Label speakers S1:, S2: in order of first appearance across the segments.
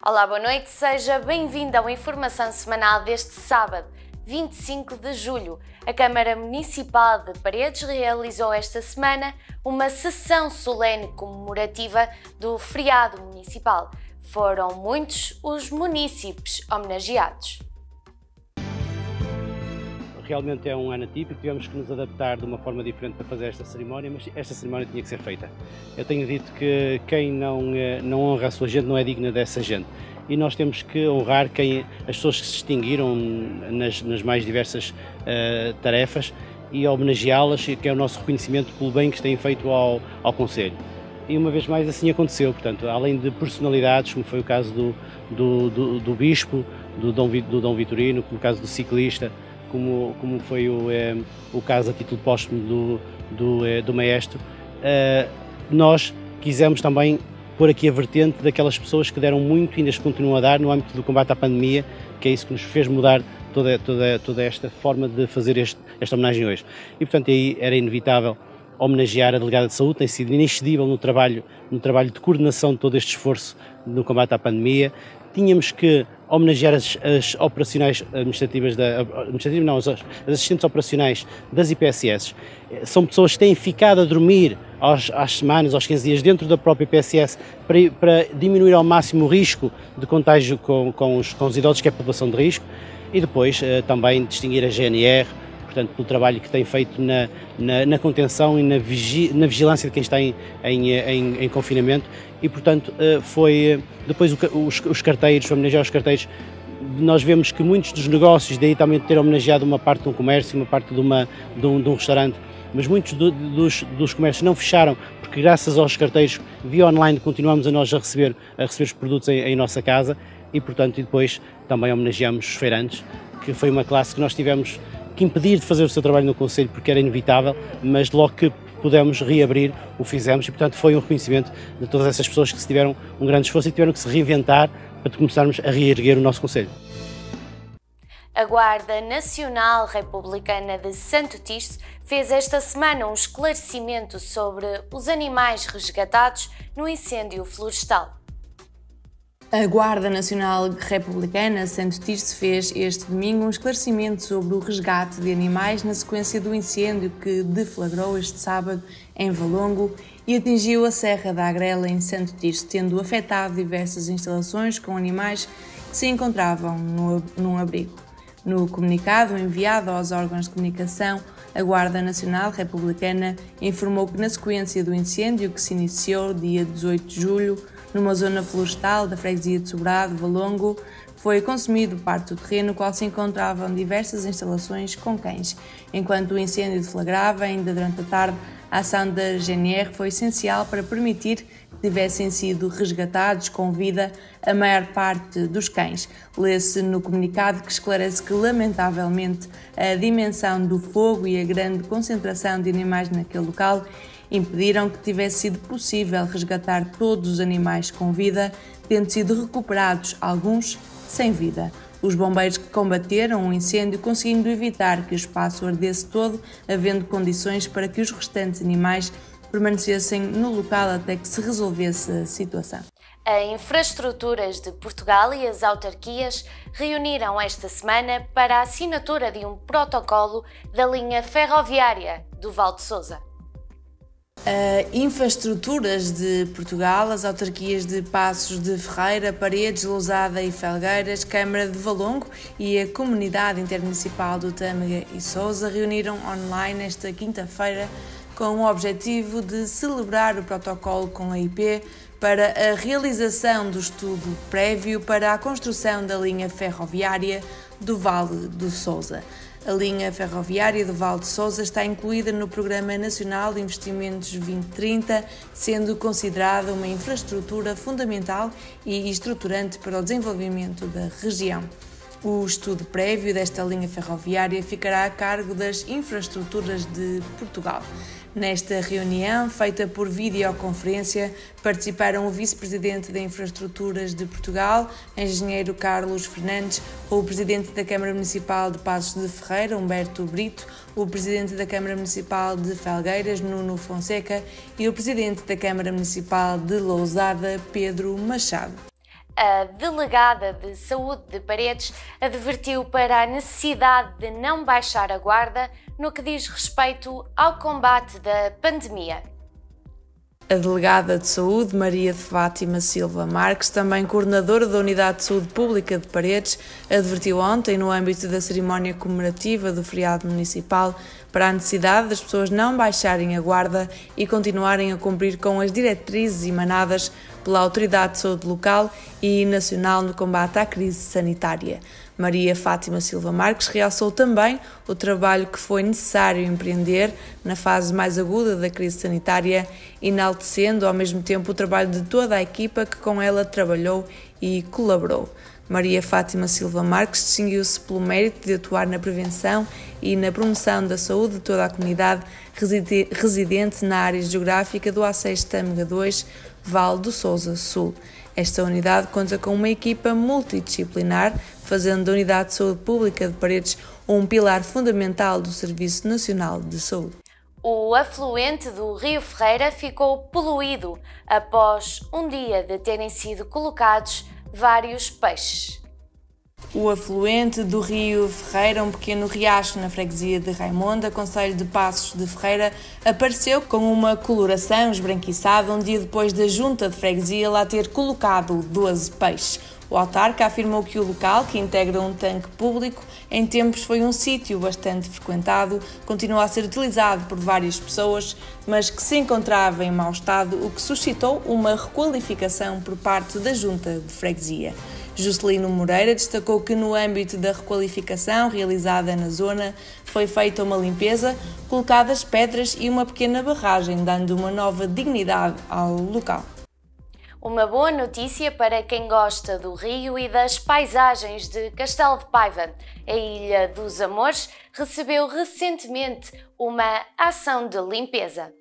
S1: Olá, boa noite, seja bem-vindo ao Informação Semanal deste sábado, 25 de julho. A Câmara Municipal de Paredes realizou esta semana uma sessão solene comemorativa do feriado municipal. Foram muitos os munícipes homenageados.
S2: Realmente é um ano atípico, tivemos que nos adaptar de uma forma diferente para fazer esta cerimónia, mas esta cerimónia tinha que ser feita. Eu tenho dito que quem não honra a sua gente não é digna dessa gente. E nós temos que honrar as pessoas que se distinguiram nas mais diversas tarefas e homenageá-las, que é o nosso reconhecimento pelo bem que têm feito ao Concelho. E uma vez mais assim aconteceu, portanto, além de personalidades, como foi o caso do Bispo, do Dom Vitorino, como o caso do ciclista, como foi o caso a título póstumo do Maestro, nós quisemos também pôr aqui a vertente daquelas pessoas que deram muito e ainda se continuam a dar no âmbito do combate à pandemia, que é isso que nos fez mudar toda esta forma de fazer esta homenagem hoje. E portanto aí era inevitável homenagear a Delegada de Saúde, tem sido inexcedível no trabalho de coordenação de todo este esforço no combate à pandemia. Tínhamos que homenagear as operacionais administrativas, as assistentes operacionais das IPSS. São pessoas que têm ficado a dormir às semanas, aos 15 dias, dentro da própria IPSS, para diminuir ao máximo o risco de contágio com os idosos, que é a população de risco, e depois também distinguir a GNR, portanto, pelo trabalho que tem feito na contenção e na vigilância de quem está em confinamento. E, portanto, foi depois os carteiros, homenagear os carteiros. Nós vemos que muitos dos negócios, daí também ter homenageado uma parte de um comércio, uma parte de um restaurante, mas muitos dos comércios não fecharam, porque graças aos carteiros via online continuamos a receber os produtos em nossa casa e, portanto, depois também homenageamos os feirantes, que foi uma classe que nós tivemos que impedir de fazer o seu trabalho no Concelho porque era inevitável, mas logo que pudemos reabrir, o fizemos e, portanto, foi um reconhecimento de todas essas pessoas que tiveram um grande esforço e tiveram que se reinventar para começarmos a reerguer o nosso Concelho.
S1: A Guarda Nacional Republicana de Santo Tirso fez esta semana um esclarecimento sobre os animais resgatados no incêndio florestal.
S3: A Guarda Nacional Republicana Santo Tirso fez este domingo um esclarecimento sobre o resgate de animais na sequência do incêndio que deflagrou este sábado em Valongo e atingiu a Serra da Agrela em Santo Tirso, tendo afetado diversas instalações com animais que se encontravam num abrigo. No comunicado enviado aos órgãos de comunicação, a Guarda Nacional Republicana informou que na sequência do incêndio que se iniciou dia 18 de julho, numa zona florestal da freguesia de Sobrado, Valongo, foi consumido parte do terreno no qual se encontravam diversas instalações com cães. Enquanto o incêndio deflagrava, ainda durante a tarde, a ação da GNR foi essencial para permitir que tivessem sido resgatados com vida a maior parte dos cães. Lê-se no comunicado que esclarece que, lamentavelmente, a dimensão do fogo e a grande concentração de animais naquele local impediram que tivesse sido possível resgatar todos os animais com vida, tendo sido recuperados alguns sem vida. Os bombeiros que combateram o incêndio conseguindo evitar que o espaço ardesse todo, havendo condições para que os restantes animais permanecessem no local até que se resolvesse a situação.
S1: A Infraestruturas de Portugal e as autarquias reuniram esta semana para a assinatura de um protocolo da linha ferroviária do Val de Sousa.
S3: A Infraestruturas de Portugal, as autarquias de Paços de Ferreira, Paredes, Lousada e Felgueiras, Câmara de Valongo e a Comunidade Intermunicipal do Tâmega e Sousa reuniram online esta quinta-feira com o objetivo de celebrar o protocolo com a IP para a realização do estudo prévio para a construção da linha ferroviária do Vale do Sousa. A linha ferroviária do Val de Sousa está incluída no Programa Nacional de Investimentos 2030, sendo considerada uma infraestrutura fundamental e estruturante para o desenvolvimento da região. O estudo prévio desta linha ferroviária ficará a cargo das Infraestruturas de Portugal. Nesta reunião, feita por videoconferência, participaram o Vice-Presidente da Infraestruturas de Portugal, Engenheiro Carlos Fernandes, o Presidente da Câmara Municipal de Paços de Ferreira, Humberto Brito, o Presidente da Câmara Municipal de Felgueiras, Nuno Fonseca, e o Presidente da Câmara Municipal de Lousada, Pedro Machado.
S1: A delegada de Saúde de Paredes advertiu para a necessidade de não baixar a guarda no que diz respeito ao combate da pandemia.
S3: A delegada de Saúde, Maria de Fátima Silva Marques, também coordenadora da Unidade de Saúde Pública de Paredes, advertiu ontem, no âmbito da cerimónia comemorativa do feriado municipal, para a necessidade das pessoas não baixarem a guarda e continuarem a cumprir com as diretrizes emanadas pela Autoridade de Saúde Local e Nacional no combate à crise sanitária. Maria Fátima Silva Marques realçou também o trabalho que foi necessário empreender na fase mais aguda da crise sanitária, enaltecendo ao mesmo tempo o trabalho de toda a equipa que com ela trabalhou e colaborou. Maria Fátima Silva Marques distinguiu-se pelo mérito de atuar na prevenção e na promoção da saúde de toda a comunidade residente na área geográfica do A6 Tâmega 2, Val do Sousa Sul. Esta unidade conta com uma equipa multidisciplinar, fazendo da Unidade de Saúde Pública de Paredes um pilar fundamental do Serviço Nacional de Saúde.
S1: O afluente do Rio Ferreira ficou poluído após um dia de terem sido colocados vários peixes.
S3: O afluente do Rio Ferreira, um pequeno riacho na freguesia de Raimonda, concelho de Passos de Ferreira, apareceu com uma coloração esbranquiçada um dia depois da junta de freguesia lá ter colocado 12 peixes. O autarca afirmou que o local, que integra um tanque público, em tempos foi um sítio bastante frequentado, continua a ser utilizado por várias pessoas, mas que se encontrava em mau estado, o que suscitou uma requalificação por parte da junta de freguesia. Juscelino Moreira destacou que no âmbito da requalificação realizada na zona foi feita uma limpeza, colocadas pedras e uma pequena barragem, dando uma nova dignidade ao local.
S1: Uma boa notícia para quem gosta do rio e das paisagens de Castelo de Paiva. A Ilha dos Amores recebeu recentemente uma ação de limpeza.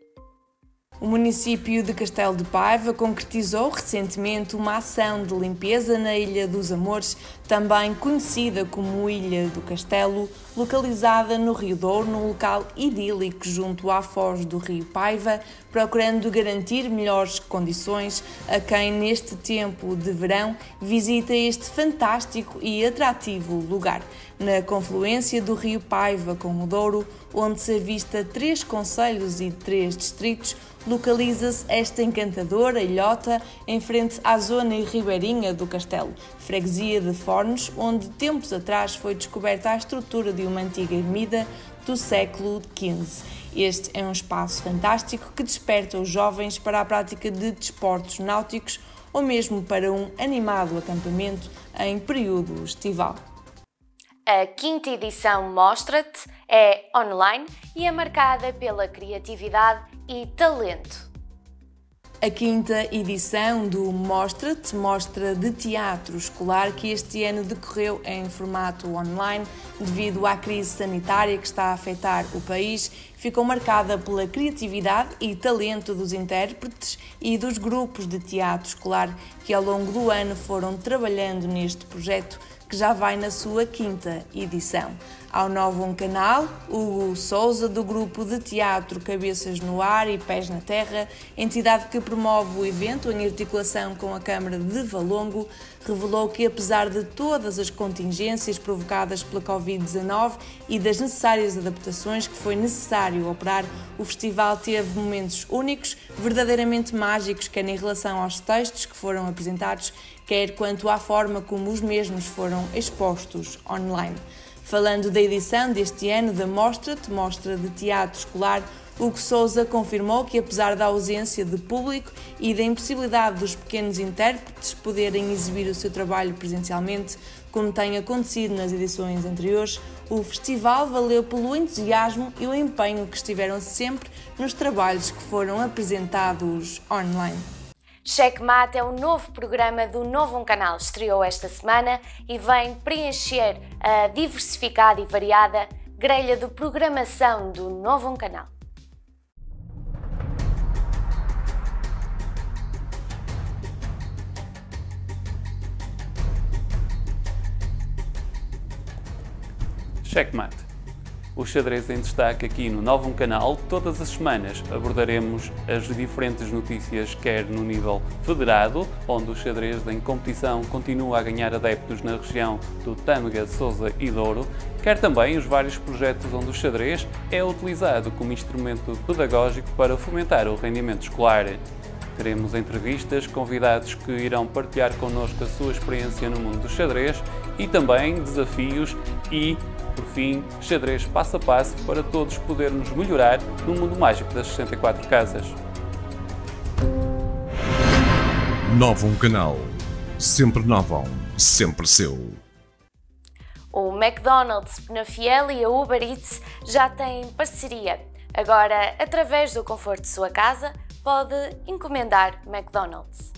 S3: O município de Castelo de Paiva concretizou recentemente uma ação de limpeza na Ilha dos Amores, também conhecida como Ilha do Castelo, localizada no Rio Douro, num local idílico junto à foz do Rio Paiva, procurando garantir melhores condições a quem neste tempo de verão visita este fantástico e atrativo lugar. Na confluência do Rio Paiva com o Douro, onde se avista 3 concelhos e 3 distritos, localiza-se esta encantadora ilhota em frente à zona ribeirinha do Castelo, freguesia de Fornos, onde tempos atrás foi descoberta a estrutura de uma antiga ermida do século XV. Este é um espaço fantástico que desperta os jovens para a prática de desportos náuticos ou mesmo para um animado acampamento em período estival.
S1: A 5ª edição Mostra-te é online e é marcada pela criatividade e talento.
S3: A 5ª edição do Mostra-te, mostra de teatro escolar que este ano decorreu em formato online devido à crise sanitária que está a afetar o país, ficou marcada pela criatividade e talento dos intérpretes e dos grupos de teatro escolar que ao longo do ano foram trabalhando neste projeto que já vai na sua 5ª edição. Ao novo canal, Hugo Souza, do grupo de teatro Cabeças no Ar e Pés na Terra, entidade que promove o evento em articulação com a Câmara de Valongo, revelou que apesar de todas as contingências provocadas pela Covid-19 e das necessárias adaptações que foi necessário operar, o festival teve momentos únicos, verdadeiramente mágicos, quer em relação aos textos que foram apresentados, quer quanto à forma como os mesmos foram expostos online. Falando da edição deste ano da Mostra-te, mostra de teatro escolar, Hugo Souza confirmou que apesar da ausência de público e da impossibilidade dos pequenos intérpretes poderem exibir o seu trabalho presencialmente, como tem acontecido nas edições anteriores, o festival valeu pelo entusiasmo e o empenho que estiveram sempre nos trabalhos que foram apresentados online.
S1: Checkmate é o novo programa do Novo Canal, estreou esta semana e vem preencher a diversificada e variada grelha de programação do Novo Canal.
S4: Checkmate. O Xadrez em Destaque aqui no Novum Canal. Todas as semanas abordaremos as diferentes notícias, quer no nível federado, onde o xadrez em competição continua a ganhar adeptos na região do Tâmega, Sousa e Douro, quer também os vários projetos onde o xadrez é utilizado como instrumento pedagógico para fomentar o rendimento escolar. Teremos entrevistas, convidados que irão partilhar connosco a sua experiência no mundo do xadrez e também desafios e, por fim, xadrez passo a passo para todos podermos melhorar no mundo mágico das 64 casas.
S5: Novum Canal. Sempre Novum, sempre seu.
S1: O McDonald's, Penafiel e a Uber Eats já têm parceria. Agora, através do conforto de sua casa, pode encomendar McDonald's.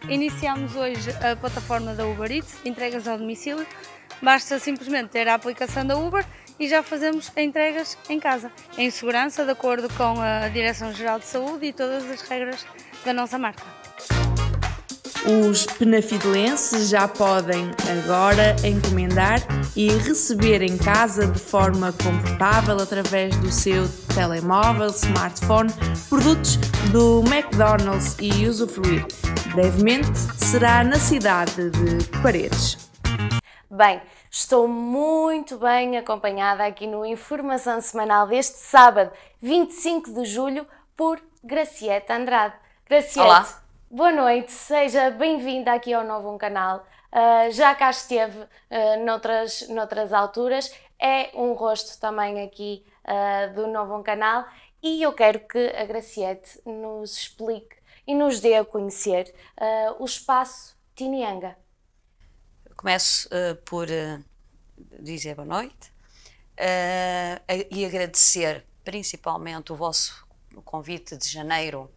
S6: Iniciamos hoje a plataforma da Uber Eats, entregas ao domicílio. Basta simplesmente ter a aplicação da Uber e já fazemos entregas em casa, em segurança, de acordo com a Direção-Geral de Saúde e todas as regras da nossa marca.
S3: Os penafidelenses já podem agora encomendar e receber em casa de forma confortável através do seu telemóvel, smartphone, produtos do McDonald's e usufruir. Brevemente será na cidade de Paredes.
S1: Bem, estou muito bem acompanhada aqui no Informação Semanal deste sábado, 25 de julho, por Graciete Andrade. Graciete,
S7: olá.
S1: Boa noite, seja bem-vinda aqui ao Novum Canal. Já cá esteve noutras alturas, é um rosto também aqui do Novum Canal e eu quero que a Graciete nos explique e nos dê a conhecer o espaço Tinianga.
S7: Começo por dizer boa noite e agradecer principalmente o vosso convite de janeiro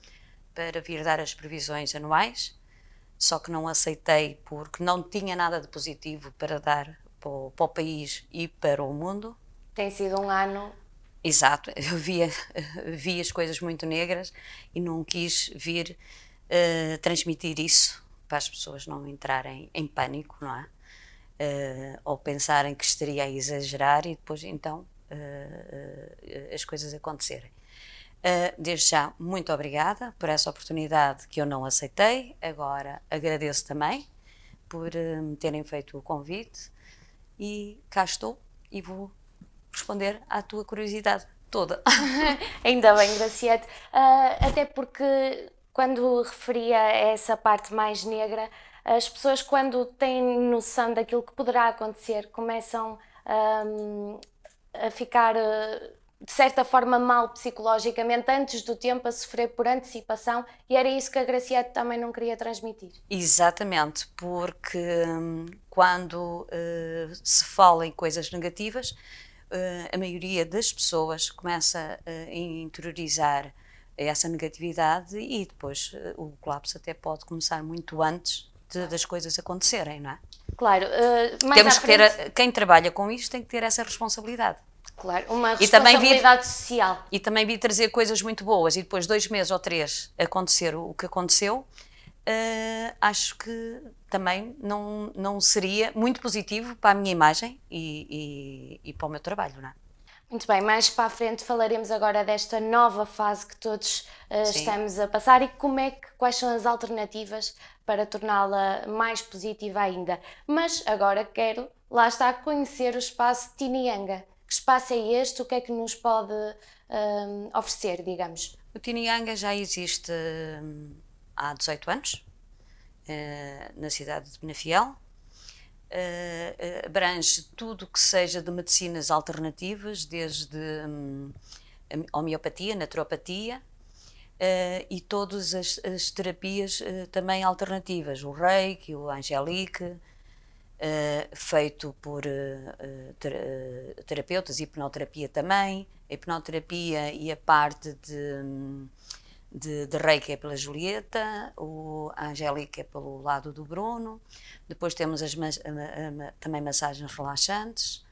S7: para vir dar as previsões anuais, só que não aceitei porque não tinha nada de positivo para dar para o país e para o mundo.
S1: Tem sido um ano...
S7: Exato, eu vi as coisas muito negras e não quis vir transmitir isso para as pessoas não entrarem em pânico, não é? Ou pensarem que estaria a exagerar e depois então as coisas acontecerem. Desde já, muito obrigada por essa oportunidade que eu não aceitei. Agora agradeço também por me terem feito o convite e cá estou e vou responder à tua curiosidade toda.
S1: Ainda bem, Graciete, até porque quando referia a essa parte mais negra, as pessoas quando têm noção daquilo que poderá acontecer começam a ficar de certa forma mal psicologicamente antes do tempo, a sofrer por antecipação, e era isso que a Graciete também não queria transmitir.
S7: Exatamente, porque quando se fala em coisas negativas, a maioria das pessoas começa a interiorizar essa negatividade e depois o colapso até pode começar muito antes das coisas acontecerem, não é?
S1: Claro,
S7: temos que ter, quem trabalha com isto tem que ter essa responsabilidade.
S1: Claro, uma responsabilidade social.
S7: E também vi trazer coisas muito boas e depois 2 meses ou 3 acontecer o que aconteceu, acho que também não seria muito positivo para a minha imagem e para o meu trabalho, não é?
S1: Muito bem, mais para a frente falaremos agora desta nova fase que todos estamos a passar e quais são as alternativas para torná-la mais positiva ainda. Mas agora quero, lá está, conhecer o espaço Tinianga. Que espaço é este? O que é que nos pode oferecer, digamos?
S7: O Tinianga já existe há 18 anos, na cidade de Penafiel. Abrange tudo que seja de medicinas alternativas, desde a homeopatia, naturopatia e todas as terapias também alternativas, o reiki, o angelique, feito por terapeutas, hipnoterapia também, a hipnoterapia e a parte de reiki é pela Julieta, a angélica é pelo lado do Bruno, depois temos também massagens relaxantes,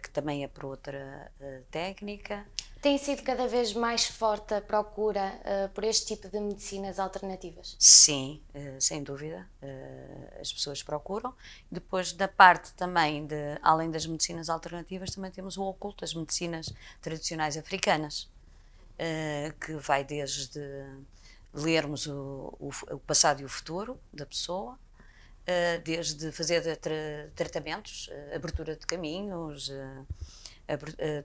S7: que também é por outra técnica.
S1: Tem sido cada vez mais forte a procura por este tipo de medicinas alternativas?
S7: Sim, sem dúvida, as pessoas procuram. Depois, da parte também, além das medicinas alternativas, também temos o oculto, as medicinas tradicionais africanas, que vai desde lermos o passado e o futuro da pessoa, desde fazer tratamentos, abertura de caminhos,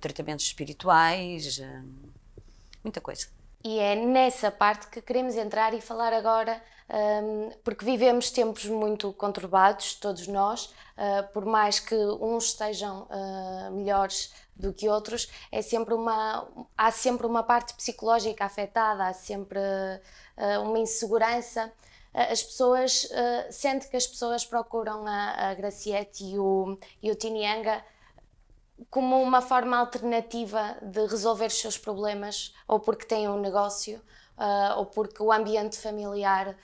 S7: tratamentos espirituais, muita coisa.
S1: E é nessa parte que queremos entrar e falar agora, porque vivemos tempos muito conturbados, todos nós, por mais que uns estejam melhores do que outros, há sempre uma parte psicológica afetada, há sempre uma insegurança. As pessoas, sente que as pessoas procuram a Graciete e o Tinianga como uma forma alternativa de resolver os seus problemas, ou porque têm um negócio, ou porque o ambiente familiar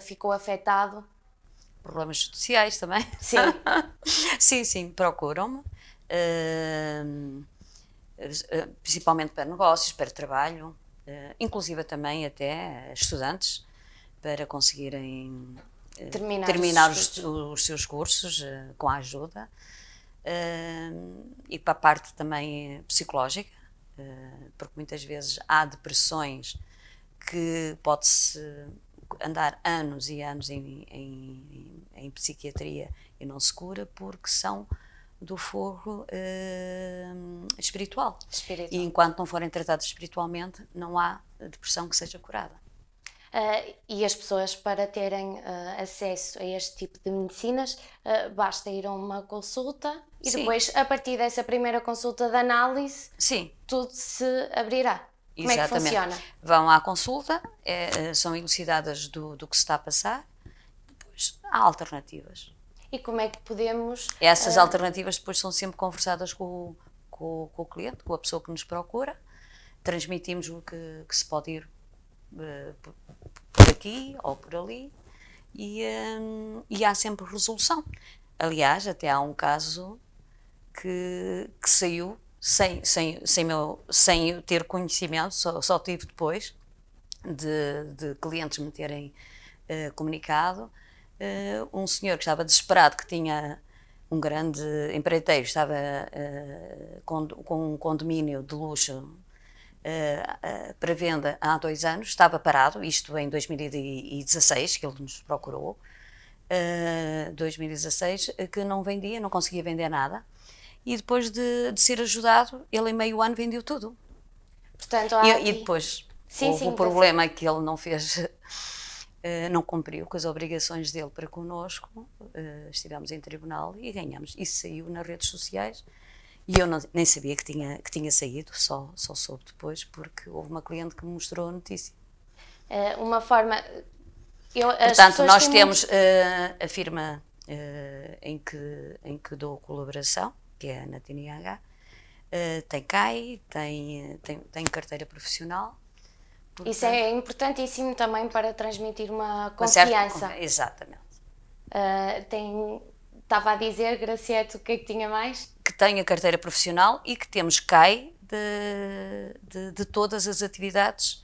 S1: ficou afetado.
S7: Problemas sociais também.
S1: Sim.
S7: sim, procuram-me. Principalmente para negócios, para trabalho, inclusive também até estudantes, para conseguirem terminar os seus cursos com a ajuda. E para a parte também psicológica, porque muitas vezes há depressões que pode-se andar anos e anos em psiquiatria e não se cura porque são do fogo espiritual. E enquanto não forem tratados espiritualmente, não há depressão que seja curada.
S1: E as pessoas, para terem acesso a este tipo de medicinas, basta ir a uma consulta e depois, a partir dessa primeira consulta de análise, tudo se abrirá. Como é que funciona?
S7: Vão à consulta, são elucidadas do que se está a passar, depois há alternativas.
S1: E como é que podemos...
S7: Essas alternativas depois são sempre conversadas com o cliente, com a pessoa que nos procura, transmitimos o que se pode ir por aqui ou por ali e há sempre resolução. Aliás, até há um caso que saiu sem eu ter conhecimento, só tive depois de clientes me terem comunicado, um senhor que estava desesperado, que tinha um grande empreiteiro, estava com um condomínio de luxo para venda há 2 anos, estava parado, isto em 2016, que ele nos procurou, 2016, que não vendia, não conseguia vender nada, e depois de ser ajudado, ele em meio ano vendeu tudo.
S1: Portanto,
S7: e depois houve um problema que ele não fez, não cumpriu com as obrigações dele para connosco, estivemos em tribunal e ganhamos, isso saiu nas redes sociais. E eu nem sabia que tinha saído, só soube depois, porque houve uma cliente que me mostrou a notícia.
S1: Uma forma...
S7: Portanto, nós temos a firma em que dou colaboração, que é a Ana Tinianga, tem CAI, tem carteira profissional.
S1: Portanto, isso é importantíssimo também para transmitir uma confiança.
S7: Exatamente.
S1: Estava a dizer, Graciete, o que é que tinha mais?
S7: Que tem a carteira profissional e que temos CAI de todas as atividades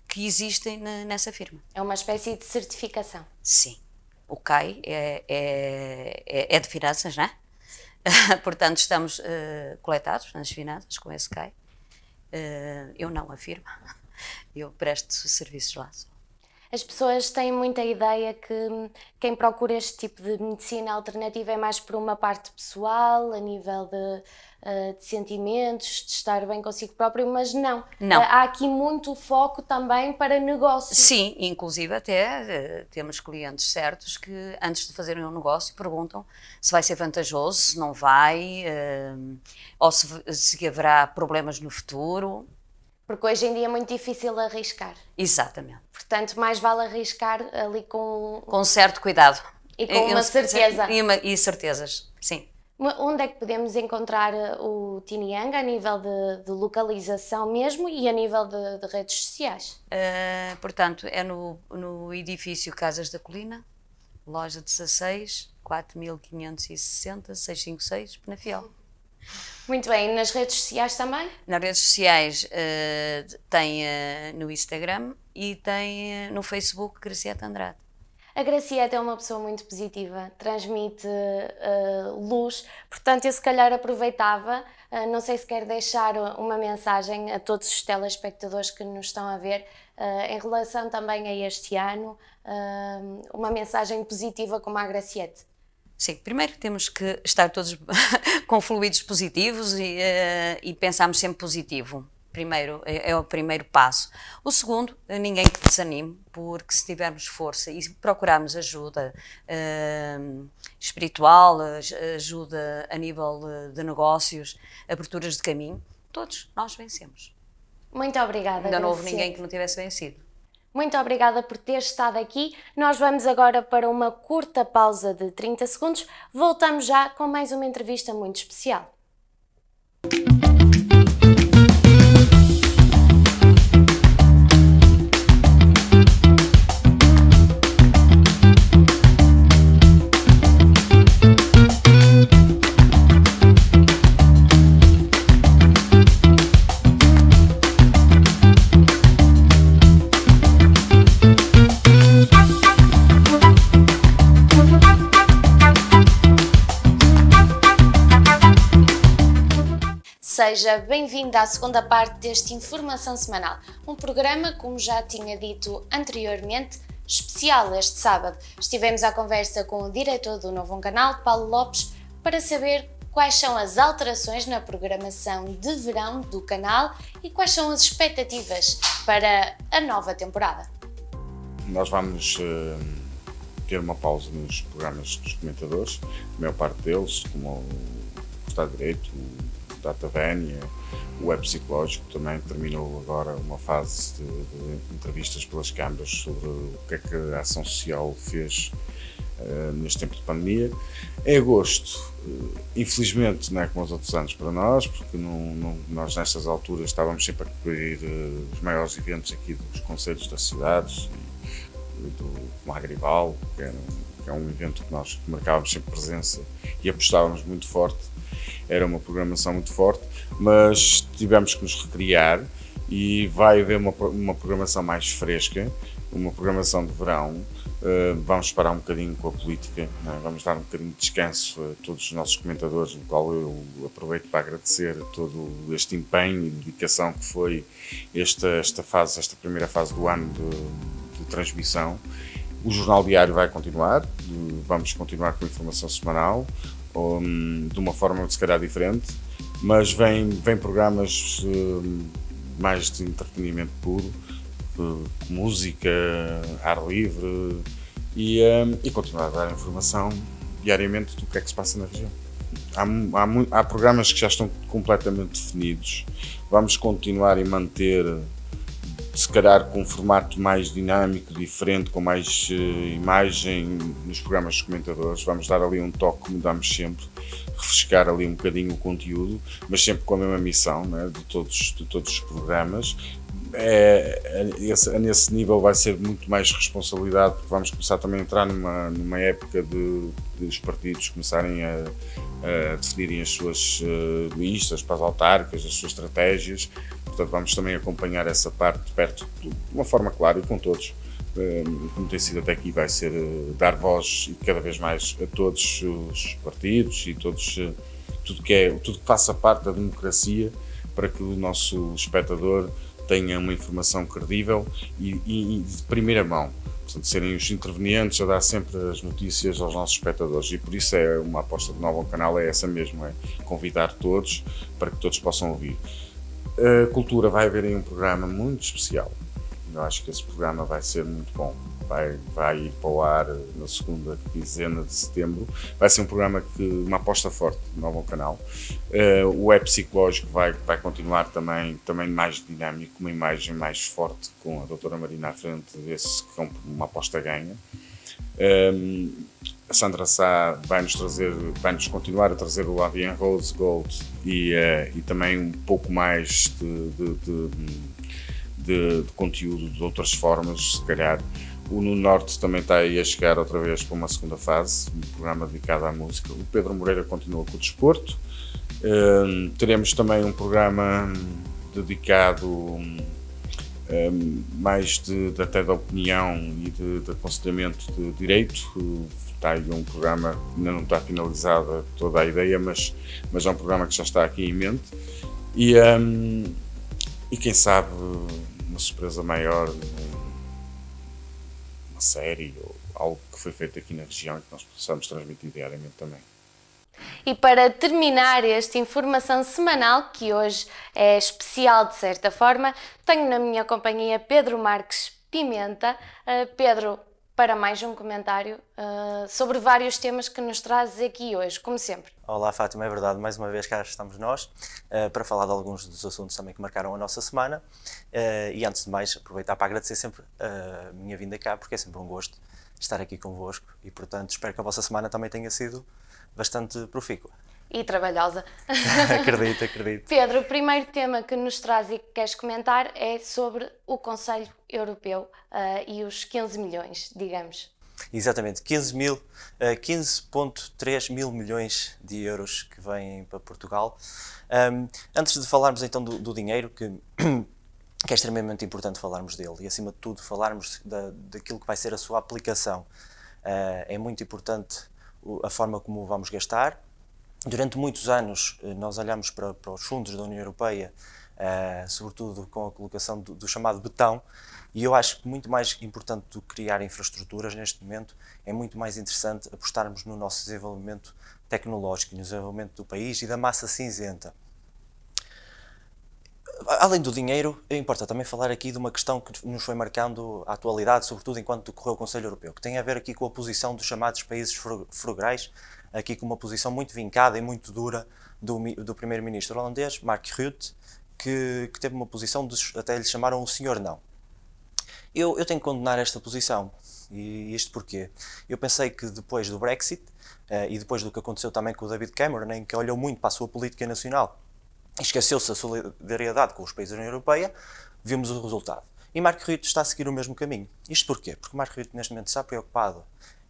S7: que existem nessa firma.
S1: É uma espécie de certificação.
S7: Sim. O CAI é de finanças, não é? Portanto, estamos coletados nas finanças com esse CAI. Eu não, a firma. Eu presto serviços lá.
S1: As pessoas têm muita ideia que quem procura este tipo de medicina alternativa é mais por uma parte pessoal, a nível de sentimentos, de estar bem consigo próprio, mas não. Há aqui muito foco também para negócios.
S7: Sim, inclusive até temos clientes certos que antes de fazerem um negócio perguntam se vai ser vantajoso, se não vai, ou se haverá problemas no futuro.
S1: Porque hoje em dia é muito difícil arriscar.
S7: Exatamente.
S1: Portanto, mais vale arriscar ali com
S7: um certo cuidado.
S1: E com uma certeza.
S7: E certezas, sim.
S1: Onde é que podemos encontrar o Tinianga a nível de localização mesmo e a nível de redes sociais?
S7: Portanto, é no edifício Casas da Colina, loja 16, 4560, 656, Penafiel.
S1: Muito bem, e nas redes sociais também?
S7: Nas redes sociais tem no Instagram e tem no Facebook Graciete Andrade.
S1: A Graciete é uma pessoa muito positiva, transmite luz, portanto eu se calhar aproveitava, não sei se quer deixar uma mensagem a todos os telespectadores que nos estão a ver, em relação também a este ano, uma mensagem positiva como a Graciete.
S7: Sim, primeiro temos que estar todos com fluidos positivos e pensarmos sempre positivo. Primeiro, é o primeiro passo. O segundo, ninguém que desanime, porque se tivermos força e procurarmos ajuda espiritual, ajuda a nível de negócios, aberturas de caminho, todos nós vencemos.
S1: Muito obrigada,
S7: Ainda não houve
S1: Graciete.
S7: ninguém que não tivesse vencido.
S1: Muito obrigada por ter estado aqui. Nós vamos agora para uma curta pausa de 30 segundos. Voltamos já com mais uma entrevista muito especial. Seja bem-vindo à segunda parte deste Informação Semanal, um programa, como já tinha dito anteriormente, especial este sábado. Estivemos à conversa com o diretor do Novo Canal, Paulo Lopes, para saber quais são as alterações na programação de verão do canal e quais são as expectativas para a nova temporada.
S8: Nós vamos ter uma pausa nos programas dos comentadores, a maior parte deles, como o Estado de Direito, o DataVénia, o Web Psicológico, também terminou agora uma fase de entrevistas pelas câmaras sobre o que é que a ação social fez neste tempo de pandemia. Em agosto, infelizmente, não é como os outros anos para nós, porque nós nestas alturas estávamos sempre a cobrir os maiores eventos aqui dos concelhos das cidades, do Magrival, que é um evento que nós marcávamos sempre presença e apostávamos muito forte. Era uma programação muito forte, mas tivemos que nos recriar e vai haver uma programação mais fresca, uma programação de verão. Vamos parar um bocadinho com a política, não é? Vamos dar um bocadinho de descanso a todos os nossos comentadores, no qual eu aproveito para agradecer todo este empenho e dedicação que foi esta primeira fase do ano de transmissão. O Jornal Diário vai continuar, vamos continuar com a informação semanal, de uma forma se calhar diferente, mas vem programas mais de entretenimento puro, música, ar livre e continuar a dar informação diariamente do que é que se passa na região. Há programas que já estão completamente definidos, vamos continuar e manter, se calhar com um formato mais dinâmico, diferente, com mais imagem nos programas dos comentadores. Vamos dar ali um toque, como damos sempre, refrescar ali um bocadinho o conteúdo, mas sempre com a mesma missão, né, de todos os programas. Nesse nível vai ser muito mais responsabilidade, porque vamos começar também a entrar numa época dos partidos começarem a definirem as suas listas para as autárquicas, as suas estratégias. Portanto, vamos também acompanhar essa parte de perto de uma forma clara e com todos. Como tem sido até aqui, vai ser dar voz e cada vez mais a todos os partidos e tudo que faça parte da democracia, para que o nosso espectador tenha uma informação credível e de primeira mão. Portanto, serem os intervenientes a dar sempre as notícias aos nossos espectadores, e por isso é uma aposta do Novo Canal, é essa mesmo, é convidar todos para que todos possam ouvir. A Cultura vai haver aí um programa muito especial. Eu acho que esse programa vai ser muito bom. Vai ir para o ar na segunda quinzena de setembro. Vai ser um programa uma aposta forte do Novo Canal. O Web Psicológico vai continuar também mais dinâmico, uma imagem mais forte, com a doutora Marina à frente, esse que é uma aposta ganha. A Sandra Sá vai-nos continuar a trazer o Avian Rose Gold e também um pouco mais de conteúdo de outras formas, se calhar. O No Norte também está aí a chegar outra vez para uma segunda fase, um programa dedicado à música. O Pedro Moreira continua com o desporto Teremos também um programa dedicado mais até da opinião e de aconselhamento de direito. Está aí um programa, ainda não está finalizada toda a ideia, mas é um programa que já está aqui em mente. E quem sabe uma surpresa maior, uma série ou algo que foi feito aqui na região e que nós possamos transmitir diariamente também.
S1: E para terminar esta informação semanal, que hoje é especial de certa forma, tenho na minha companhia Pedro Marques Pimenta. Pedro, para mais um comentário sobre vários temas que nos trazes aqui hoje, como sempre.
S9: Olá Fátima, é verdade, mais uma vez cá estamos nós para falar de alguns dos assuntos também que marcaram a nossa semana e antes de mais aproveitar para agradecer sempre a minha vinda cá, porque é sempre um gosto estar aqui convosco e portanto espero que a vossa semana também tenha sido bastante profícua.
S1: E trabalhosa.
S9: Acredito.
S1: Pedro, o primeiro tema que nos traz e que queres comentar é sobre o Conselho Europeu e os 15 milhões, digamos.
S9: Exatamente, 15,3 mil milhões de euros que vêm para Portugal. Antes de falarmos então do dinheiro, que é extremamente importante falarmos dele e acima de tudo falarmos daquilo que vai ser a sua aplicação. É muito importante a forma como o vamos gastar. Durante muitos anos nós olhamos para os fundos da União Europeia, sobretudo com a colocação do chamado betão, e eu acho que muito mais importante do que criar infraestruturas neste momento, é muito mais interessante apostarmos no nosso desenvolvimento tecnológico, no desenvolvimento do país e da massa cinzenta. Além do dinheiro, importa também falar aqui de uma questão que nos foi marcando a atualidade, sobretudo enquanto decorreu o Conselho Europeu, que tem a ver aqui com a posição dos chamados países frugais, aqui com uma posição muito vincada e muito dura do primeiro-ministro holandês, Mark Rutte, que teve uma posição de, até lhe chamaram o senhor não. Eu tenho que condenar esta posição, e isto porquê? Eu pensei que depois do Brexit, e depois do que aconteceu também com o David Cameron, em que olhou muito para a sua política nacional, esqueceu-se da solidariedade com os países da União Europeia, vimos o resultado. E Mark Rutte está a seguir o mesmo caminho. Isto porquê? Porque Mark Rutte neste momento está preocupado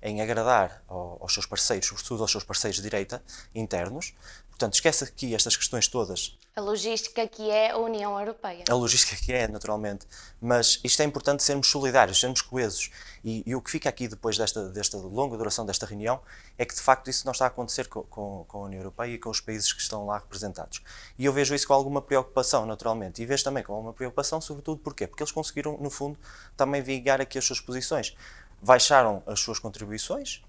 S9: em agradar aos seus parceiros, sobretudo aos seus parceiros de direita internos. Portanto, esquece aqui estas questões todas.
S1: A logística que é a União Europeia.
S9: A logística que é, naturalmente. Mas isto é importante sermos solidários, sermos coesos. E o que fica aqui depois desta longa duração desta reunião é que, de facto, isso não está a acontecer com a União Europeia e com os países que estão lá representados. E eu vejo isso com alguma preocupação, naturalmente. E vejo também com alguma preocupação, sobretudo, porquê? Porque eles conseguiram, no fundo, também vingar aqui as suas posições. Baixaram as suas contribuições,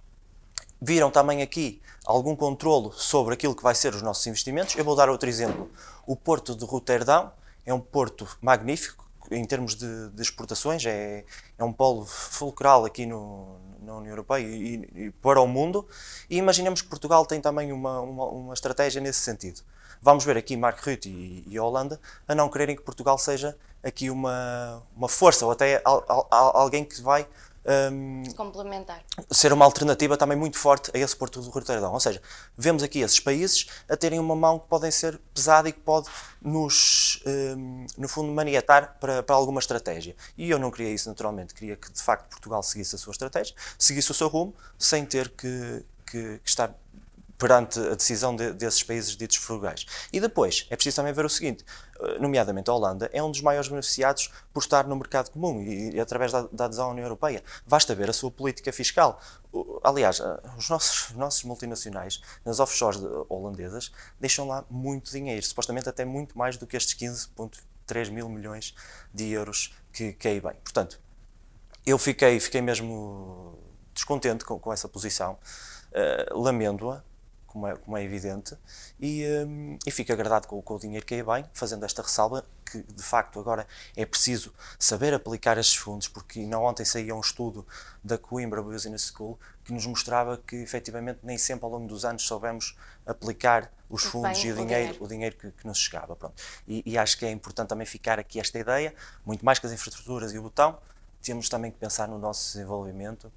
S9: viram também aqui algum controlo sobre aquilo que vai ser os nossos investimentos. Eu vou dar outro exemplo. O Porto de Roterdão é um porto magnífico em termos de exportações, é um polo fulcral aqui na União Europeia e para o mundo. E imaginemos que Portugal tem também uma estratégia nesse sentido. Vamos ver aqui Mark Rutte e a Holanda a não quererem que Portugal seja aqui uma força ou até alguém que vai
S1: complementar.
S9: Ser uma alternativa também muito forte a esse Porto de Roterdão. Ou seja, vemos aqui esses países a terem uma mão que podem ser pesada e que pode nos, no fundo, maniatar para alguma estratégia. E eu não queria isso naturalmente, queria que de facto Portugal seguisse a sua estratégia, seguisse o seu rumo, sem ter que estar perante a decisão desses países ditos frugais. E depois, é preciso também ver o seguinte, nomeadamente a Holanda é um dos maiores beneficiados por estar no mercado comum e através da adesão à União Europeia. Basta ver a sua política fiscal. Aliás, os nossos multinacionais, nas offshores holandesas, deixam lá muito dinheiro, supostamente até muito mais do que estes 15,3 mil milhões de euros que aí vem. Portanto, eu fiquei mesmo descontente com essa posição, lamento-a, como é evidente, e fico agradado com o dinheiro que aí vem, fazendo esta ressalva que, de facto, agora é preciso saber aplicar estes fundos, porque ainda ontem saía um estudo da Coimbra Business School que nos mostrava que, efetivamente, nem sempre ao longo dos anos soubemos aplicar os fundos e o dinheiro que nos chegava. Pronto. E acho que é importante também ficar aqui esta ideia, muito mais que as infraestruturas e o botão, temos também que pensar no nosso desenvolvimento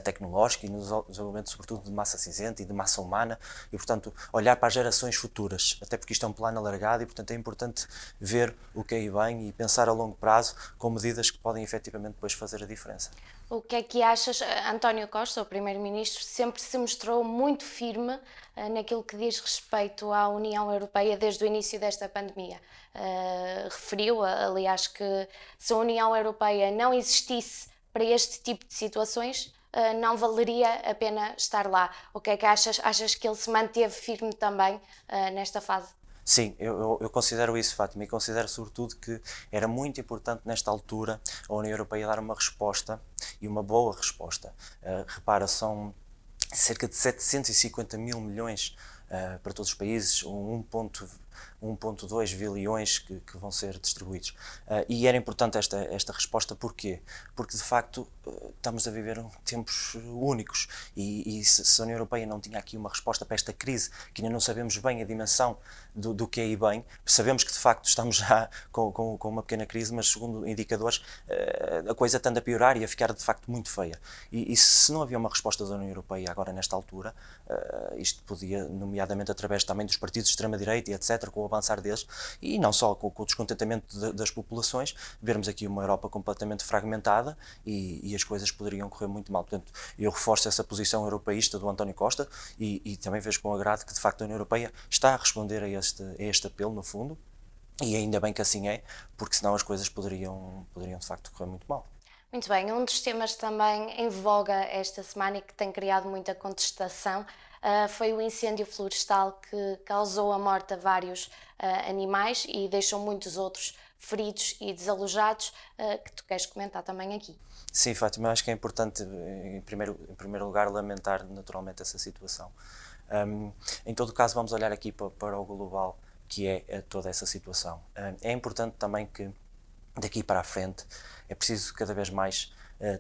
S9: tecnológico e no desenvolvimento sobretudo de massa cinzenta e de massa humana e, portanto, olhar para as gerações futuras, até porque isto é um plano alargado e, portanto, é importante ver o que aí vem e pensar a longo prazo com medidas que podem efetivamente depois fazer a diferença.
S1: O que é que achas? António Costa, o Primeiro-Ministro, sempre se mostrou muito firme naquilo que diz respeito à União Europeia desde o início desta pandemia. Referiu, aliás, que se a União Europeia não existisse para este tipo de situações, não valeria a pena estar lá. O que é que achas? Achas que ele se manteve firme também nesta fase?
S9: Sim, eu considero isso, Fátima, e considero sobretudo que era muito importante nesta altura a União Europeia dar uma resposta, e uma boa resposta. Repara, são cerca de 750 mil milhões para todos os países, 1,2 bilhões que vão ser distribuídos. E era importante esta resposta, porquê? Porque de facto estamos a viver tempos únicos e se a União Europeia não tinha aqui uma resposta para esta crise, que ainda não sabemos bem a dimensão do que é aí bem, sabemos que de facto estamos já com uma pequena crise, mas segundo indicadores a coisa tende a piorar e a ficar de facto muito feia. E se não havia uma resposta da União Europeia agora nesta altura, isto podia, nomeadamente através também dos partidos de extrema-direita e etc., com o avançar deles, e não só com o descontentamento das populações, vermos aqui uma Europa completamente fragmentada e as coisas poderiam correr muito mal. Portanto, eu reforço essa posição europeísta do António Costa e também vejo com agrado que de facto a União Europeia está a responder a este apelo, no fundo, e ainda bem que assim é, porque senão as coisas poderiam de facto correr muito mal.
S1: Muito bem, um dos temas também em voga esta semana e que tem criado muita contestação foi o incêndio florestal que causou a morte a vários animais e deixou muitos outros feridos e desalojados, que tu queres comentar também aqui.
S9: Sim, Fátima, acho que é importante, em primeiro lugar, lamentar naturalmente essa situação. Em todo caso, vamos olhar aqui para o global, que é toda essa situação. É importante também que, daqui para a frente, é preciso cada vez mais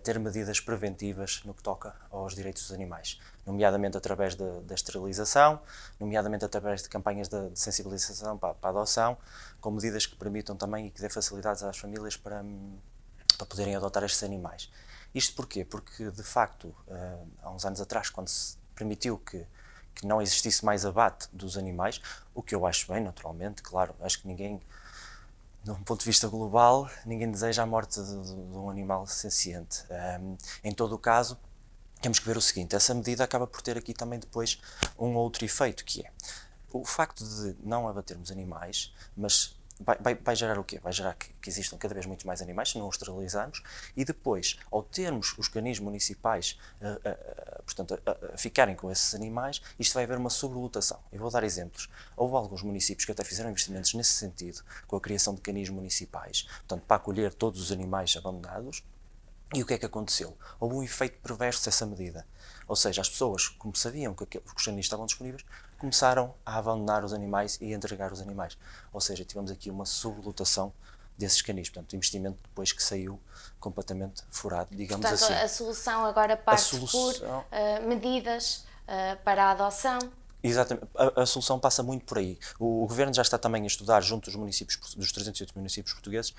S9: ter medidas preventivas no que toca aos direitos dos animais, nomeadamente através da esterilização, nomeadamente através de campanhas de sensibilização para a adoção, com medidas que permitam também e que dê facilidades às famílias para poderem adotar estes animais. Isto porquê? Porque, de facto, há uns anos atrás, quando se permitiu que não existisse mais abate dos animais, o que eu acho bem, naturalmente, claro, acho que ninguém, de um ponto de vista global, ninguém deseja a morte de um animal senciente. Em todo o caso, temos que ver o seguinte, essa medida acaba por ter aqui também depois um outro efeito, que é o facto de não abatermos animais, mas vai gerar o quê? Vai gerar que existam cada vez muitos mais animais, se não os esterilizarmos, e depois, ao termos os canis municipais portanto, a ficarem com esses animais, isto vai haver uma sobrelotação. Eu vou dar exemplos. Houve alguns municípios que até fizeram investimentos nesse sentido, com a criação de canis municipais, portanto, para acolher todos os animais abandonados. E o que é que aconteceu? Houve um efeito perverso dessa medida. Ou seja, as pessoas, como sabiam que os canis estavam disponíveis, começaram a abandonar os animais e a entregar os animais. Ou seja, tivemos aqui uma sobrelotação desses canis. Portanto, o investimento depois que saiu completamente furado, digamos assim.
S1: Portanto, a solução agora parte por medidas para a adoção.
S9: Exatamente, a solução passa muito por aí. O Governo já está também a estudar, junto dos municípios, dos 308 municípios portugueses,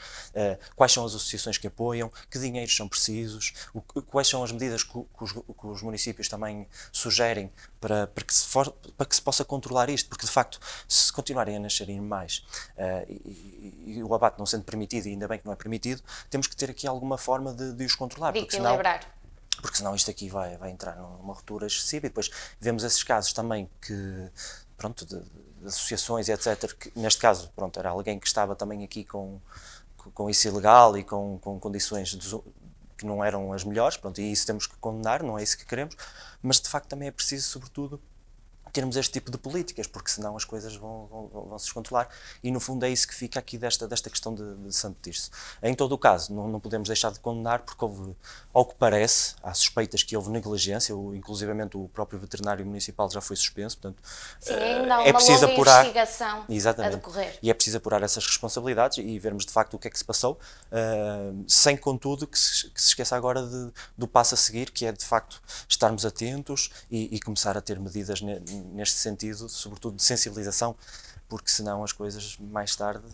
S9: quais são as associações que apoiam, que dinheiros são precisos, quais são as medidas que os municípios também sugerem para que se possa controlar isto, porque de facto, se continuarem a nascer animais e o abate não sendo permitido, e ainda bem que não é permitido, temos que ter aqui alguma forma de os controlar.
S1: De equilibrar.
S9: Porque senão isto aqui vai entrar numa ruptura excessiva e depois vemos esses casos também que, pronto, de associações e etc, que neste caso, pronto, era alguém que estava também aqui com isso ilegal e com condições que não eram as melhores, pronto, e isso temos que condenar, não é isso que queremos, mas de facto também é preciso, sobretudo, termos este tipo de políticas, porque senão as coisas vão se descontrolar e no fundo é isso que fica aqui desta questão de Santo Tirso. Em todo o caso, não podemos deixar de condenar porque houve, ao que parece, há suspeitas que houve negligência, inclusivamente o próprio veterinário municipal já foi suspenso, portanto
S1: sim, ainda há
S9: é preciso apurar
S1: investigação
S9: exatamente,
S1: a decorrer.
S9: E é preciso apurar essas responsabilidades e vermos de facto o que é que se passou, sem contudo que se esqueça agora do passo a seguir, que é de facto estarmos atentos e começar a ter medidas neste sentido, sobretudo de sensibilização, porque senão as coisas mais tarde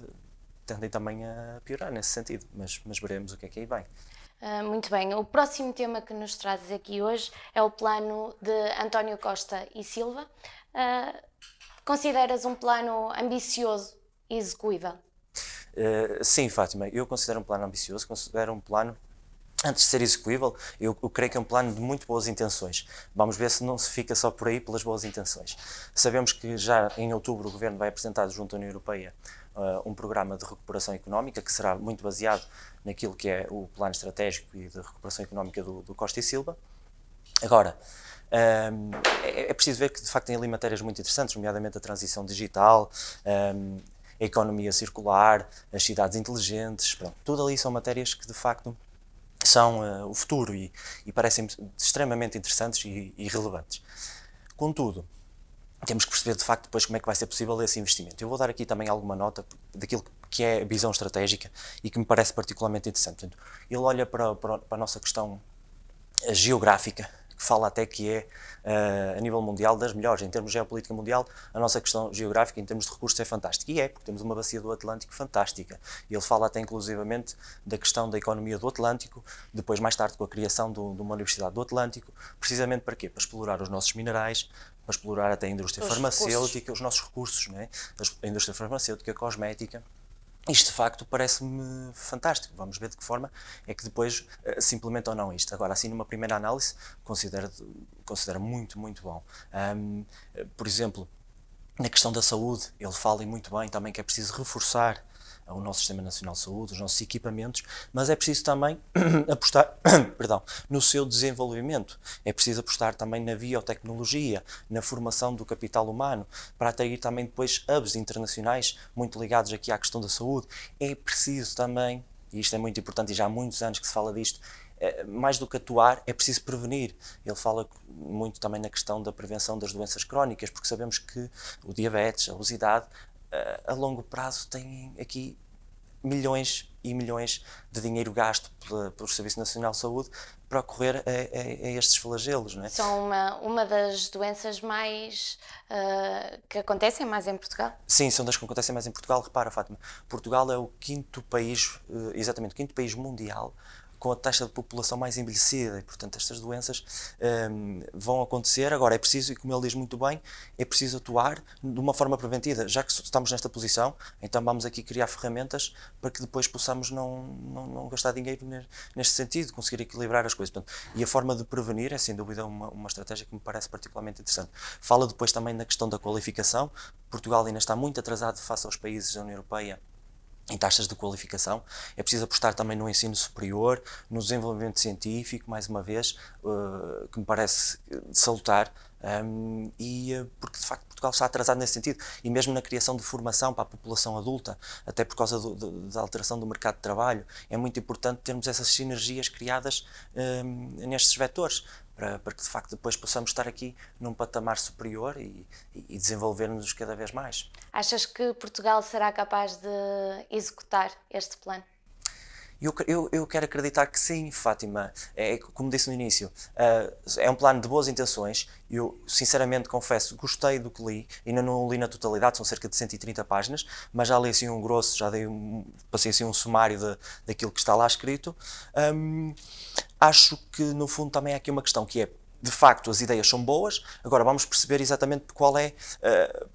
S9: tendem também a piorar nesse sentido, mas veremos o que é que aí vem.
S1: Muito bem, o próximo tema que nos trazes aqui hoje é o plano de António Costa e Silva. Consideras um plano ambicioso e execuível?
S9: Sim, Fátima, eu considero um plano ambicioso, considero um plano, antes de ser execuível, eu creio que é um plano de muito boas intenções. Vamos ver se não se fica só por aí pelas boas intenções. Sabemos que já em outubro o Governo vai apresentar junto à União Europeia um programa de recuperação económica que será muito baseado naquilo que é o plano estratégico e de recuperação económica do Costa e Silva. Agora, é preciso ver que de facto tem ali matérias muito interessantes, nomeadamente a transição digital, a economia circular, as cidades inteligentes, pronto, tudo ali são matérias que de facto são o futuro e parecem extremamente interessantes e relevantes. Contudo, temos que perceber de facto depois como é que vai ser possível esse investimento. Eu vou dar aqui também alguma nota daquilo que é a visão estratégica e que me parece particularmente interessante. Portanto, ele olha para a nossa questão geográfica, que fala até que é, a nível mundial, das melhores. Em termos de geopolítica mundial, a nossa questão geográfica, em termos de recursos, é fantástica. E é, porque temos uma bacia do Atlântico fantástica. Ele fala até, inclusivamente, da questão da economia do Atlântico, depois, mais tarde, com a criação de uma Universidade do Atlântico, precisamente para quê? Para explorar os nossos minerais, para explorar até a indústria farmacêutica, os nossos recursos, não é? A indústria farmacêutica, a cosmética. Isto, de facto, parece-me fantástico. Vamos ver de que forma é que depois se implementa ou não isto. Agora, assim, numa primeira análise, considero muito, muito bom. Por exemplo, na questão da saúde, ele fala e muito bem também que é preciso reforçar o nosso Sistema Nacional de Saúde, os nossos equipamentos, mas é preciso também apostar no seu desenvolvimento. É preciso apostar também na biotecnologia, na formação do capital humano, para atrair também depois hubs internacionais muito ligados aqui à questão da saúde. É preciso também, e isto é muito importante e já há muitos anos que se fala disto, mais do que atuar, é preciso prevenir. Ele fala muito também na questão da prevenção das doenças crónicas, porque sabemos que o diabetes, a obesidade, a longo prazo têm aqui milhões e milhões de dinheiro gasto pelo Serviço Nacional de Saúde para ocorrer a estes flagelos, não é?
S1: São uma das doenças mais que acontecem mais em Portugal?
S9: Sim, são das que acontecem mais em Portugal. Repara, Fátima, Portugal é o quinto país, exatamente, o quinto país mundial com a taxa de população mais envelhecida e, portanto, estas doenças vão acontecer. Agora, é preciso, e como ele diz muito bem, é preciso atuar de uma forma preventiva. Já que estamos nesta posição, então vamos aqui criar ferramentas para que depois possamos não gastar dinheiro neste sentido, conseguir equilibrar as coisas. Portanto, e a forma de prevenir é, sem dúvida, uma estratégia que me parece particularmente interessante. Fala depois também na questão da qualificação. Portugal ainda está muito atrasado face aos países da União Europeia em taxas de qualificação. É preciso apostar também no ensino superior, no desenvolvimento científico, mais uma vez, que me parece salutar, porque de facto Portugal está atrasado nesse sentido, e mesmo na criação de formação para a população adulta, até por causa da alteração do mercado de trabalho, é muito importante termos essas sinergias criadas nestes vetores, para que de facto depois possamos estar aqui num patamar superior e desenvolver-nos cada vez mais.
S1: Achas que Portugal será capaz de executar este plano?
S9: Eu quero acreditar que sim, Fátima. Como disse no início, é um plano de boas intenções. Eu, sinceramente, confesso, gostei do que li. Ainda não li na totalidade, são cerca de 130 páginas, mas já li assim um grosso, passei assim um sumário daquilo que está lá escrito. Acho que, no fundo, também há aqui uma questão que é, de facto, as ideias são boas, agora vamos perceber exatamente qual é,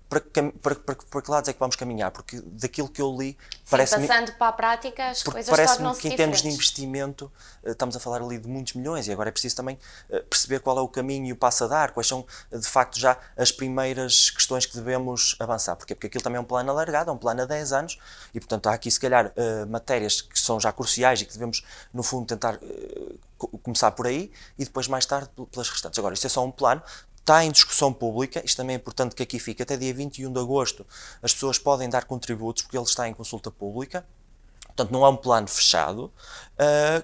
S9: para que lados é que vamos caminhar, porque daquilo que eu li, parece-me...
S1: Passando para a prática, as coisas tornam-se
S9: Parece-me que
S1: diferentes.
S9: em termos de investimento, estamos a falar ali de muitos milhões, e agora é preciso também perceber qual é o caminho e o passo a dar, quais são, de facto, já as primeiras questões que devemos avançar. Porquê? Porque aquilo também é um plano alargado, é um plano a 10 anos, e, portanto, há aqui, se calhar, matérias que são já cruciais e que devemos, no fundo, tentar começar por aí e depois mais tarde pelas restantes. Agora, isto é só um plano, está em discussão pública, isto também é importante que aqui fique, até dia 21 de agosto as pessoas podem dar contributos porque ele está em consulta pública, portanto não é um plano fechado,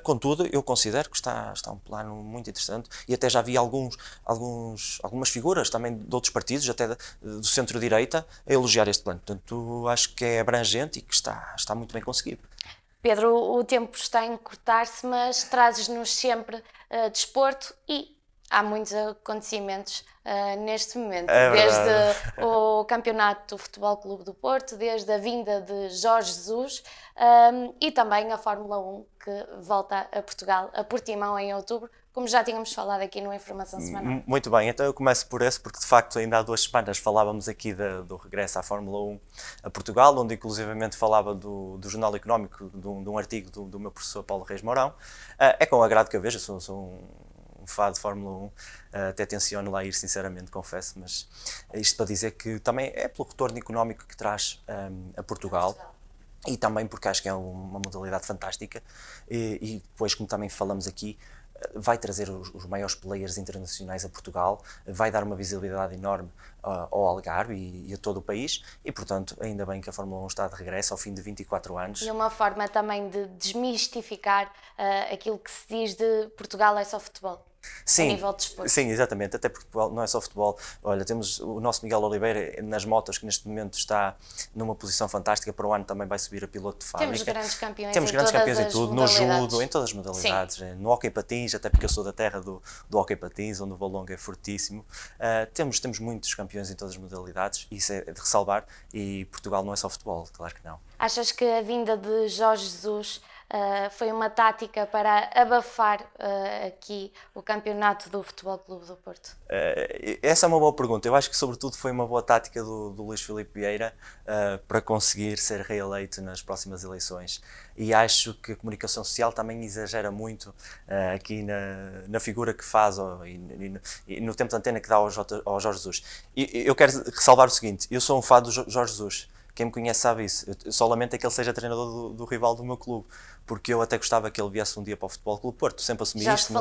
S9: contudo eu considero que está um plano muito interessante e até já vi algumas figuras também de outros partidos, até do centro-direita, a elogiar este plano, portanto acho que é abrangente e que está muito bem conseguido.
S1: Pedro, o tempo está a encurtar-se, mas trazes-nos sempre desporto e Há muitos acontecimentos neste momento,
S9: Verdade.
S1: Desde o campeonato do Futebol Clube do Porto, desde a vinda de Jorge Jesus e também a Fórmula 1 que volta a Portugal, a Portimão em outubro, como já tínhamos falado aqui no Informação Semanal.
S9: Muito bem, então eu começo por esse, porque de facto ainda há 2 semanas falávamos aqui do regresso à Fórmula 1 a Portugal, onde inclusivamente falava do Jornal Económico, de um artigo do meu professor Paulo Reis Mourão. É com agrado que eu vejo, eu sou um fã de Fórmula 1, até tenciono lá ir, sinceramente, confesso, mas isto para dizer que também é pelo retorno económico que traz a Portugal. E também porque acho que é uma modalidade fantástica e depois, como também falamos aqui, vai trazer os maiores players internacionais a Portugal, vai dar uma visibilidade enorme ao Algarve e a todo o país e, portanto, ainda bem que a Fórmula 1 está de regresso ao fim de 24 anos.
S1: E uma forma também de desmistificar aquilo que se diz de Portugal é só futebol.
S9: Sim,
S1: a nível de desporto.
S9: Sim, exatamente, até porque não é só futebol. Olha, temos o nosso Miguel Oliveira nas motas, que neste momento está numa posição fantástica, para o ano também vai subir a piloto de fábrica.
S1: Temos grandes campeões
S9: em tudo, no judo, em todas as modalidades,
S1: sim.
S9: No hóquei patins, até porque eu sou da terra do hóquei patins, onde o valongo é fortíssimo. Temos muitos campeões em todas as modalidades, isso é de ressalvar, e Portugal não é só futebol, claro que não.
S1: Achas que a vinda de Jorge Jesus foi uma tática para abafar aqui o campeonato do Futebol Clube do Porto?
S9: Essa é uma boa pergunta. Eu acho que sobretudo foi uma boa tática do Luís Filipe Vieira para conseguir ser reeleito nas próximas eleições. E acho que a comunicação social também exagera muito aqui na figura que faz e no tempo de antena que dá ao Jorge Jesus. E eu quero ressalvar o seguinte, eu sou um fã do Jorge Jesus. Quem me conhece sabe isso. Eu só lamento é que ele seja treinador do rival do meu clube, porque eu até gostava que ele viesse um dia para o Futebol Clube Porto. Sempre assumi isto.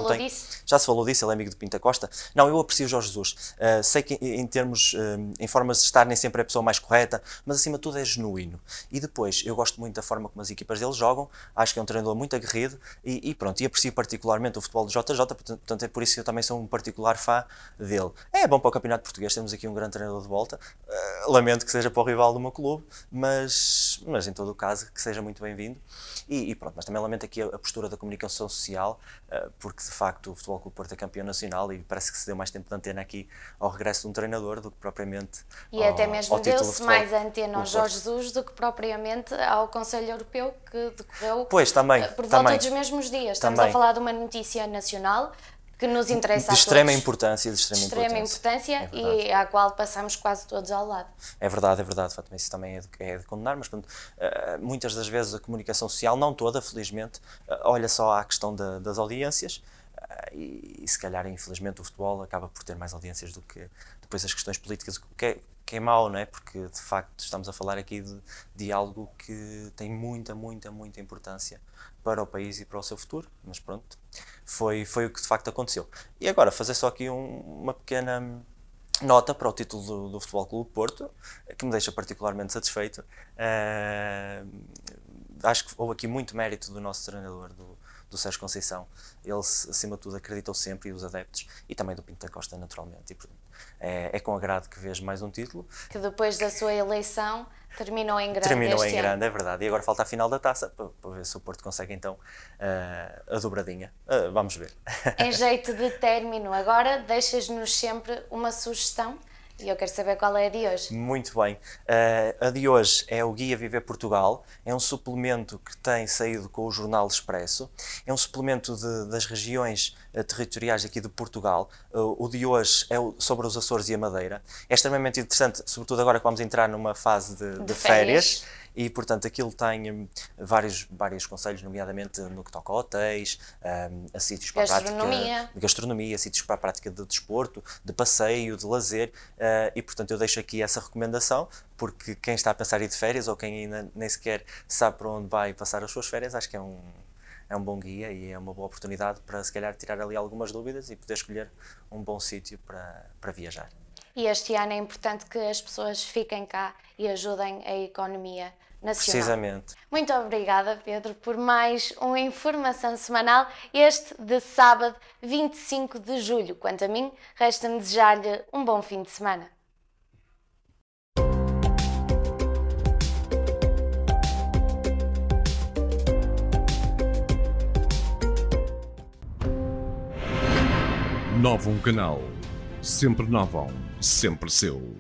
S9: Já se falou disso, ele é amigo de Pinta Costa. Não, eu aprecio o Jorge Jesus. Sei que em formas de estar nem sempre é a pessoa mais correta, mas acima de tudo é genuíno. E depois, eu gosto muito da forma como as equipas dele jogam, acho que é um treinador muito aguerrido e pronto, e aprecio particularmente o futebol do JJ, portanto é por isso que eu também sou um particular fã dele. É bom para o campeonato português, temos aqui um grande treinador de volta. Lamento que seja para o rival do meu clube, mas em todo o caso que seja muito bem-vindo e pronto, mas também lamento aqui a postura da comunicação social, porque de facto o Futebol Clube Porto é campeão nacional e parece que se deu mais tempo de antena aqui ao regresso de um treinador do que propriamente
S1: até mesmo deu-se mais antena ao Jorge Jesus do que propriamente ao Conselho Europeu, que decorreu por volta dos mesmos dias. Estamos a falar de uma notícia nacional que nos interessa
S9: de extrema importância,
S1: e à qual passamos quase todos ao lado.
S9: É verdade, Fátima, isso também é de condenar, mas pronto, muitas das vezes a comunicação social, não toda, felizmente, olha só à questão das audiências e se calhar, infelizmente, o futebol acaba por ter mais audiências do que depois as questões políticas, o que é mau, não é? Porque, de facto, estamos a falar aqui de algo que tem muita importância para o país e para o seu futuro, mas pronto, foi o que de facto aconteceu. E agora, fazer só aqui uma pequena nota para o título do Futebol Clube Porto, que me deixa particularmente satisfeito. Acho que houve aqui muito mérito do nosso treinador, do Sérgio Conceição. Ele, acima de tudo, acreditou sempre, e os adeptos, e também do Pinto da Costa, naturalmente. E, portanto, é com agrado que vejo mais um título.
S1: Que depois da sua eleição terminou em grande.
S9: É verdade. E agora falta a final da taça, para ver se o Porto consegue então a dobradinha. Vamos ver.
S1: Em jeito de término, agora deixas-nos sempre uma sugestão. E eu quero saber qual é a de hoje.
S9: Muito bem. A de hoje é o Guia Viver Portugal. É um suplemento que tem saído com o Jornal Expresso. É um suplemento das regiões territoriais aqui de Portugal. O de hoje é sobre os Açores e a Madeira. É extremamente interessante, sobretudo agora que vamos entrar numa fase de férias. E, portanto, aquilo tem vários conselhos, nomeadamente no que toca a hotéis, a sítios para a prática de gastronomia, sítios para a prática de desporto, de passeio, de lazer, e, portanto, eu deixo aqui essa recomendação, porque quem está a pensar em ir de férias ou quem ainda nem sequer sabe para onde vai passar as suas férias, acho que é um bom guia e é uma boa oportunidade para, se calhar, tirar ali algumas dúvidas e poder escolher um bom sítio para viajar.
S1: E este ano é importante que as pessoas fiquem cá e ajudem a economia nacional.
S9: Precisamente.
S1: Muito obrigada, Pedro, por mais uma informação semanal, este de sábado 25 de julho. Quanto a mim, resta-me desejar-lhe um bom fim de semana.
S5: Novo Canal. Sempre Novão, sempre seu.